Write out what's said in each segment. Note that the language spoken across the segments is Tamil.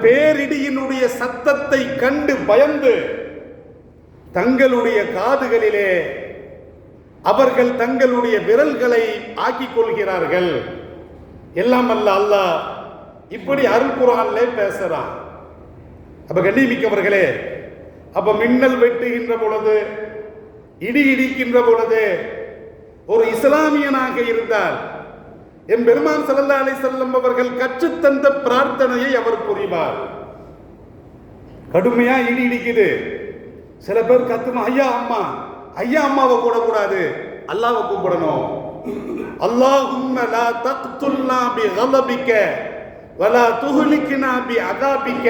பேரிடியினுடைய சத்தத்தை கண்டு பயந்து தங்களுடைய காதுகளிலே அவர்கள் தங்களுடைய விரல்களை ஆக்கிக் கொள்கிறார்கள். எல்லாம் அல்ல அல்லாஹ் இப்படி அருள் குர்ஆனிலே பேசுறான். அப்ப கண்ணியமிக்கவர்களே, அப்ப மின்னல் வெட்டுகின்ற பொழுது, இடி இடிக்கின்ற பொழுது ஒரு இஸ்லாமியனாக இருந்தால் என் பெருமான் ஸல்லல்லாஹு அலைஹி வஸல்லம் அவர்கள் கற்றுத்தந்த பிரார்த்தனையை அவர் புரிவார். கடுமையா இடி இடிக்குது, சில பேர் கத்துமா ஐயா அம்மா, ஐயா அம்மாவை கூடக்கூடாது, அல்லாஹ்வை கூப்பிடணும். அல்லாஹும்ம லா தக்துல்னா பி கலபிக வலா துஹ்லிக்னா பி அதாபிக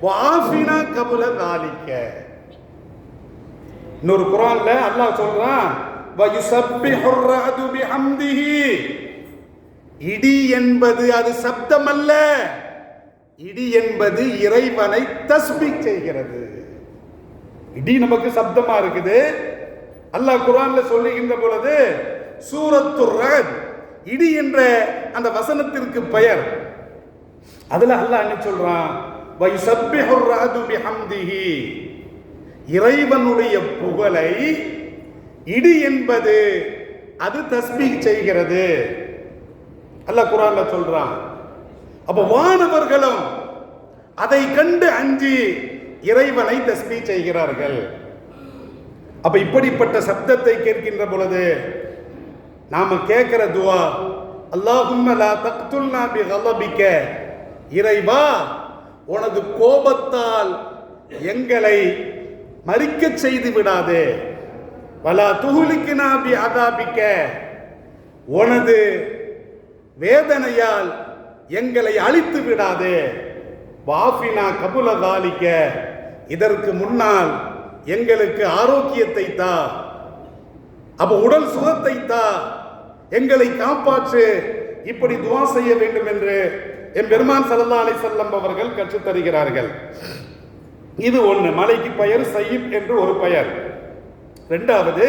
வஆஃபினா கபல தாலிக. இன்னொரு குர்ஆன்ல அல்லாஹ் சொல்றான், வயுஸப்பிஹுர் ரஅது பிஹம்திஹி. இடி என்பது அது சப்தம் அல்ல, இடி என்பது இறைவனை தஸ்பீஹ் செய்கிறது. இடி நமக்கு சப்தமா இருக்குது. அல்லாஹ் குர்ஆன்ல சொல்லுகின்ற பொழுது சூரத்துர் ரஅத் இடி என்ற அந்த வசனத்திற்கு பெயர். அதுல அல்லாஹ் என்ன சொல்றான், வயுஸப்பிஹுர் ரஅது பிஹம்திஹி. இறைவனுடைய புகழை இடி என்பது அது தஸ்பீஹ் செய்கிறது. அல்லாஹ் குர்ஆன்ல சொல்றான். அப்ப வானவர்களும் அதை கண்டு அஞ்சி இறைவனை தஸ்பீஹ் செய்கிறார்கள். அப்ப இப்படிப்பட்ட சப்தத்தை கேட்கின்ற பொழுது நாம கேட்கிற துஆ, அல்லாஹும்ம லா தக்துல்னா பி கலபிக. இறைவா, உனது கோபத்தால் எங்களை மரிக்க செய்து விடாதே. வலா துஹ்லிக்னா பி அதாபிக. உனது வேதனையால் எங்களை அழித்து விடாதே. வாஃபினா கபுல தாலிக. இதற்கு முன்னால் எங்களுக்கு ஆரோக்கியத்தை தா, அப்ப உடல் சுகத்தை தா, எங்களை காப்பாற்று. இப்படி துஆ செய்ய வேண்டும் என்று என் பெருமான் ஸல்லல்லாஹு அலைஹி வஸல்லம் அவர்கள் கற்றுத் தருகிறார்கள். இது ஒன்று. மலைக்கு பெயர் சையிப் என்று ஒரு பெயர். இரண்டாவது,